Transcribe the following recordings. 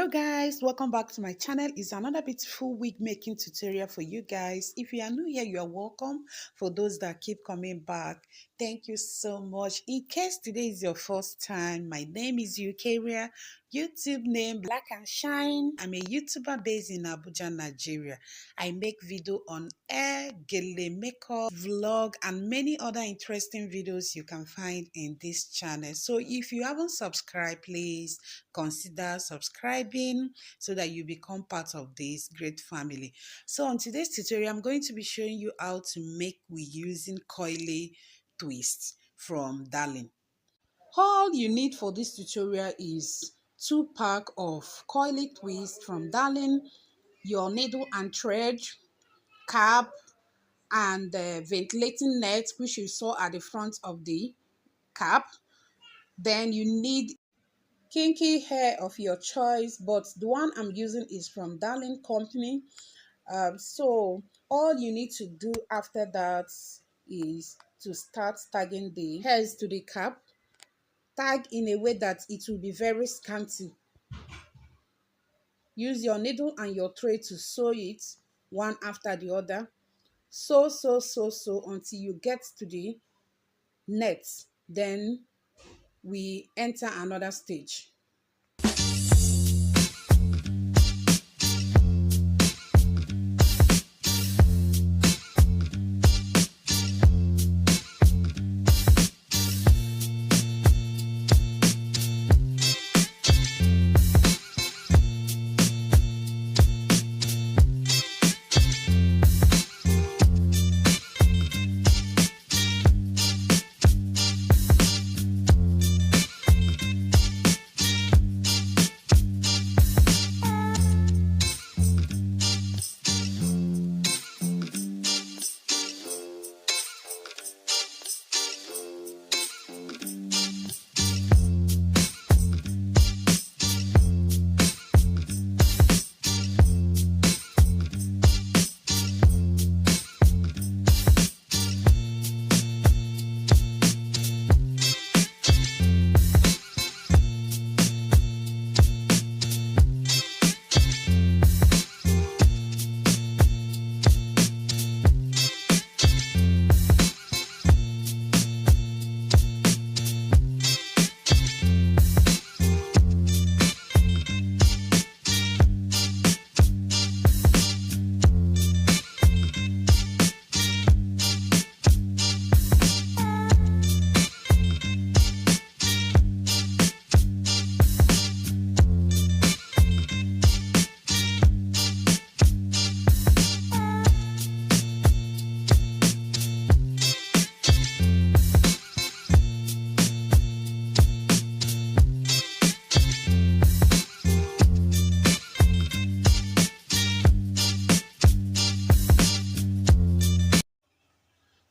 Hello guys, welcome back to my channel. It's another beautiful wig making tutorial for you guys. If you are new here, you are welcome. For those that keep coming back, thank you so much. In case today is your first time, my name is Eukaria, YouTube name Black and Shine. I'm a YouTuber based in Abuja, Nigeria. I make video on hair, gele makeup, vlog, and many other interesting videos you can find in this channel. So if you haven't subscribed, please consider subscribing so that you become part of this great family. So on today's tutorial, I'm going to be showing you how to make wig using coily twist from Darling. All you need for this tutorial is 2 pack of coily twist from Darling, your needle and thread, cap, and the ventilating net which you saw at the front of the cap. Then you need kinky hair of your choice, but the one I'm using is from Darling Company. So all you need to do after that is to start tagging the hairs to the cap. Tag in a way that it will be very scanty. Use your needle and your thread to sew it one after the other. Sew until you get to the net. Then we enter another stage.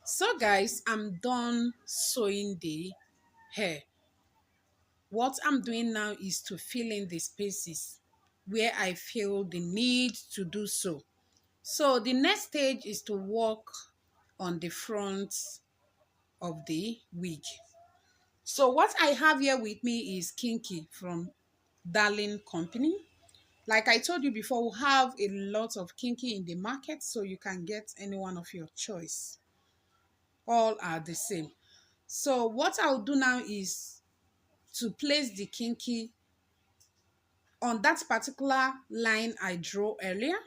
So guys, I'm done sewing the hair. What I'm doing now is to fill in the spaces where I feel the need to do so. So the next stage is to work on the front of the wig. So what I have here with me is Kinky from Darling Company. Like I told you before, we have a lot of Kinky in the market, so you can get any one of your choice. All are the same. So what I'll do now is to place the Kinky on that particular line I drew earlier.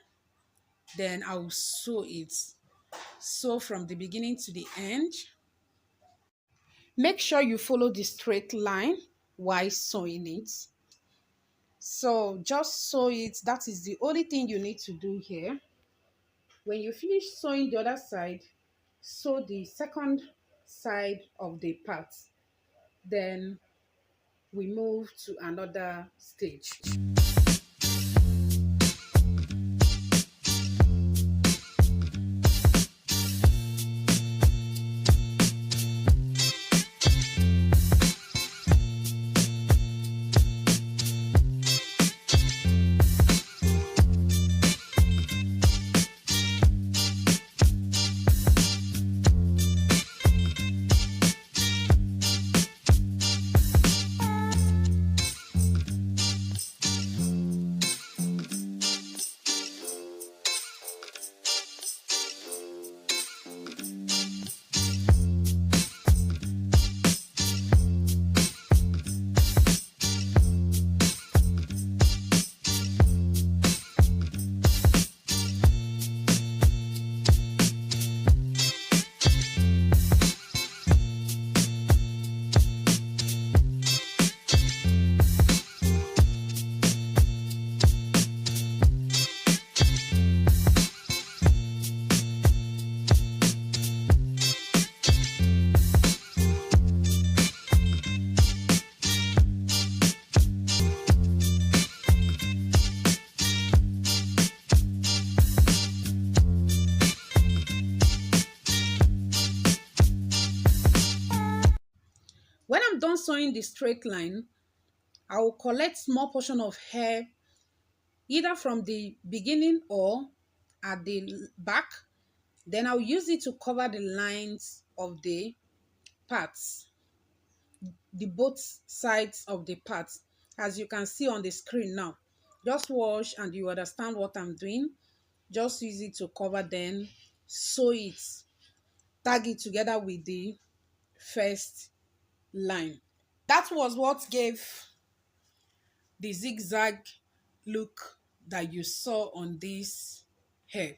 Then I'll sew it. Sew from the beginning to the end. Make sure you follow the straight line while sewing it. So just sew it. That is the only thing you need to do here. When you finish sewing the other side, sew the second side of the part. Then we move to another stage. done sewing the straight line, I will collect small portion of hair either from the beginning or at the back. Then I'll use it to cover the lines of the parts, the both sides of the parts, as you can see on the screen now. Just watch and you understand what I'm doing. Just use it to cover, then sew it, tag it together with the first line. That was what gave the zigzag look that you saw on this hair.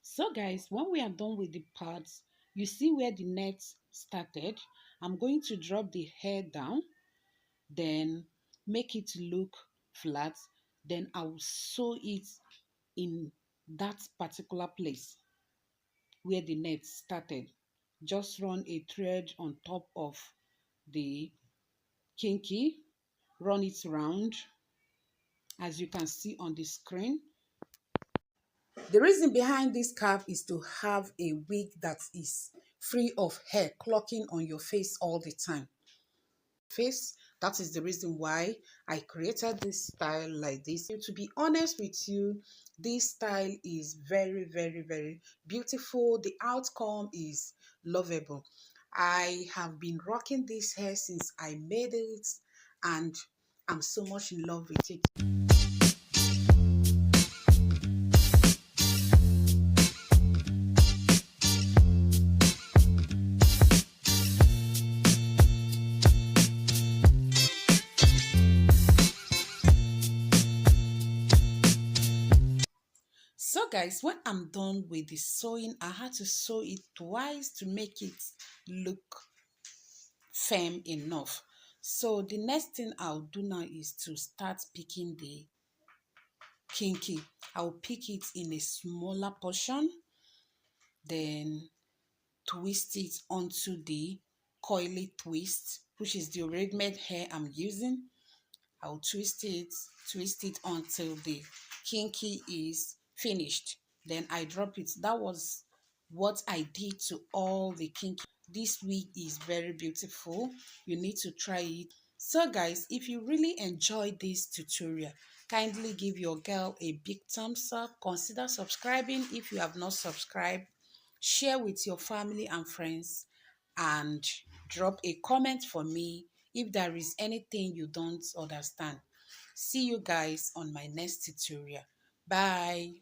So guys, when we are done with the parts, you see where the net started. I'm going to drop the hair down, then make it look flat. Then I will sew it in that particular place where the net started. Just run a thread on top of the kinky, run it round as you can see on the screen. The reason behind this cap is to have a wig that is free of hair clocking on your face all the time. That is the reason why I created this style like this. To be honest with you, this style is very, very, very beautiful. The outcome is lovable. I have been rocking this hair since I made it, and I'm so much in love with it. So guys, when I'm done with the sewing, I had to sew it twice to make it look firm enough. So the next thing I'll do now is to start picking the kinky. I'll pick it in a smaller portion, then twist it onto the coily twist, which is the ready-made hair I'm using. I'll twist it until the kinky is finished. Then I drop it. That was what I did to all the kinky. This wig is very beautiful. You need to try it. So guys, if you really enjoyed this tutorial, kindly give your girl a big thumbs up. Consider subscribing if you have not subscribed. Share with your family and friends, and drop a comment for me if there is anything you don't understand. See you guys on my next tutorial. Bye.